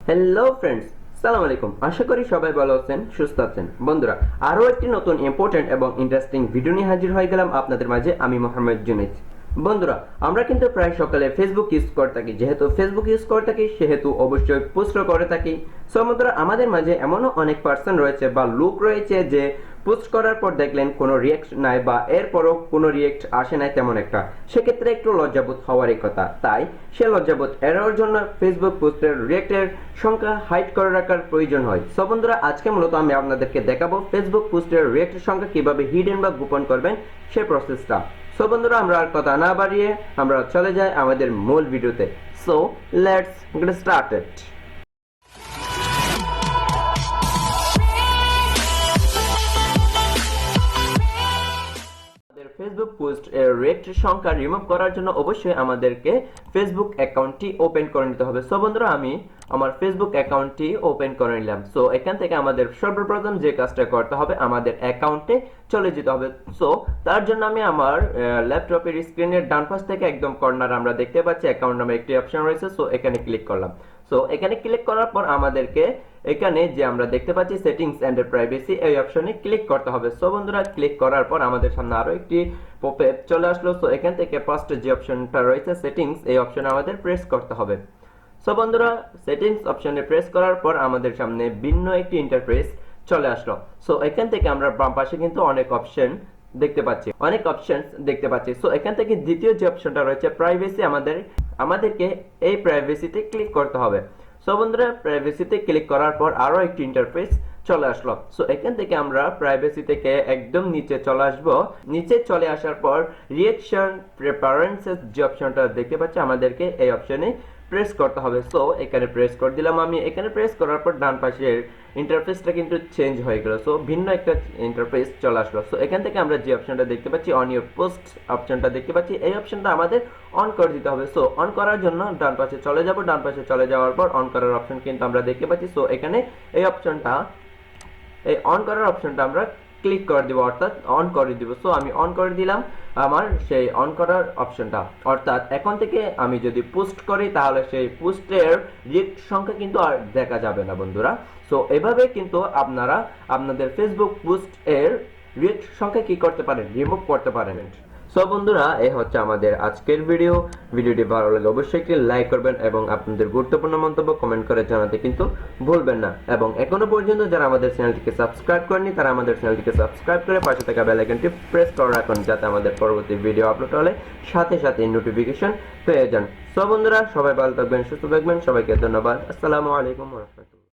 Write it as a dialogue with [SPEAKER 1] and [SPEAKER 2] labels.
[SPEAKER 1] Hello friends, সালাম আলাইকুম। আশা করি সবাই ভালো আছেন, সুস্থ আছেন। বন্ধুরা, আরও একটি নতুন ইম্পর্টেন্ট এবং ইন্টারেস্টিং ভিডিও নিয়ে হাজির হয়ে গেলাম আপনাদের মাঝে। আমি মোহাম্মদ জুনেদ। বন্ধুরা, আমরা কিন্তু প্রায় সকালে ফেসবুক ইউজ করে থাকি। যেহেতু ফেসবুক ইউজ করে থাকি সেহেতু অবশ্যই পোস্টও করে থাকি। সো বন্ধুরা, আমাদের মাঝে এমনও অনেক পার্সন রয়েছে বা লোক রয়েছে যে পোস্ট করার পর দেখলেন কোনো রিয়েক্ট নাই বা এরপরও কোনো রিয়েক্ট আসে নাই তেমন একটা, সেক্ষেত্রে একটু লজ্জাবোধ হওয়ারই কথা। তাই সে লজ্জাবোধ এড়ানোর জন্য ফেসবুক পোস্টের রিয়েক্টের সংখ্যা হাইড করে রাখার প্রয়োজন হয়। সো বন্ধুরা, আজকে মূলত আমি আপনাদেরকে দেখাবো ফেসবুক পোস্টের রিয়েক্টের সংখ্যা কিভাবে হিডেন বা গোপন করবেন সেই প্রসেসটা। সো বন্ধুরা, আমরা আর কথা না বাড়িয়ে আমরা চলে যাই আমাদের মূল ভিডিওতে। So let's get started. Facebook post এর রিয়েক্ট সংখ্যা রিমুভ করার জন্য অবশ্যই আমাদেরকে ফেসবুক অ্যাকাউন্টটি ওপেন করে নিতে হবে। সো বন্ধুরা, আমি আমার ফেসবুক অ্যাকাউন্টটি ওপেন করে নিলাম। সো এখান থেকে আমাদের সর্বপ্রথম যে কাজটা করতে হবে, আমাদের অ্যাকাউন্টে চলে যেতে হবে। সো তার জন্য আমি আমার ল্যাপটপের স্ক্রিনের ডান পাশ থেকে একদম কর্নার আমরা দেখতে পাচ্ছি অ্যাকাউন্ট নামে একটি অপশন রয়েছে। সো এখানে ক্লিক করলাম। সো এখানে ক্লিক করার পর আমাদেরকে এখানে যে আমরা দেখতে পাচ্ছি সেটিংস এন্ড প্রাইভেসি, এই অপশনে ক্লিক করতে হবে। সো বন্ধুরা, ক্লিক করার পর আমাদের সামনে আরো একটি পপআপ চলে আসলো। সো এখান থেকে ফার্স্ট যে অপশনটা রয়েছে সেটিংস, এই অপশনে আমাদের প্রেস করতে হবে। সো বন্ধুরা, সেটিংস অপশনে প্রেস করার পর আমাদের সামনে ভিন্ন একটি ইন্টারফেস চলে আসলো। সো এখান থেকে আমরা বাম পাশে কিন্তু অনেক অপশন দেখতে পাচ্ছি। সো এখান থেকে দ্বিতীয় যে অপশনটা রয়েছে প্রাইভেসি, আমাদেরকে এই প্রাইভেসিতে ক্লিক করতে হবে। সো বন্ধুরা, প্রাইভেসিতে ক্লিক করার পর আরো একটি ইন্টারফেস চলে আসলো। সো এখান থেকে আমরা প্রাইভেসি থেকে একদম নিচে চলে আসবো। নিচে চলে আসার পর রিঅ্যাকশন প্রেফারেন্সেস যে অপশনটা দেখতে পাচ্ছি, আমাদেরকে এই অপশনে প্রেস করতে হবে। সো এখানে প্রেস করে দিলাম আমি। এখানে প্রেস করার পর ডান পাশের ইন্টারফেসটা কিন্তু চেঞ্জ হয়ে গেল। সো ভিন্ন একটা ইন্টারফেস চলে আসলো। সো এখান থেকে আমরা যে অপশনটা দেখতে পাচ্ছি অন ইউর পোস্ট অপশনটা দেখতে পাচ্ছি, এই অপশনটা আমাদের অন করে দিতে হবে। সো অন করার জন্য ডান পাশে চলে যাব। ডান পাশে চলে যাওয়ার পর অন করার অপশন কিন্তু আমরা দেখতে পাচ্ছি। সো এখানে এই অন করার অপশনটা আমরা ক্লিক করে দিব, অর্থাৎ অন করে দিব। সো আমি অন করে দিলাম আমার সেই অন করার অপশনটা। অর্থাৎ এখন থেকে আমি যদি পোস্ট করি তাহলে সেই পোস্টের রিয়েক্ট সংখ্যা কিন্তু আর দেখা যাবে না বন্ধুরা। সো এভাবে কিন্তু আপনারা আপনাদের ফেসবুক পোস্ট এর রিয়েক্ট সংখ্যা কি করতে পারেন, রিমুভ করতে পারেন। সো বন্ধুরা, এই হচ্ছে আমাদের আজকের ভিডিওটি ভালো লাগলে অবশ্যই একটি লাইক করবেন এবং আপনাদের গুরুত্বপূর্ণ মন্তব্য কমেন্ট করে জানাতে কিন্তু ভুলবেন না। এবং এখনো পর্যন্ত যারা আমাদের চ্যানেলটিকে সাবস্ক্রাইব করেনি তারা আমাদের চ্যানেলটিকে সাবস্ক্রাইব করে পাশে থাকা বেল আইকনটি প্রেস করে রাখুন, যাতে আমাদের পরবর্তী ভিডিও আপলোড হলে সাথে সাথে নোটিফিকেশন পেয়ে যান। সো বন্ধুরা, সবাই ভালো থাকবেন, সুস্থ থাকবেন। সবাইকে ধন্যবাদ। আসসালামু আলাইকুম ওয়া রাহমাতুল্লাহ।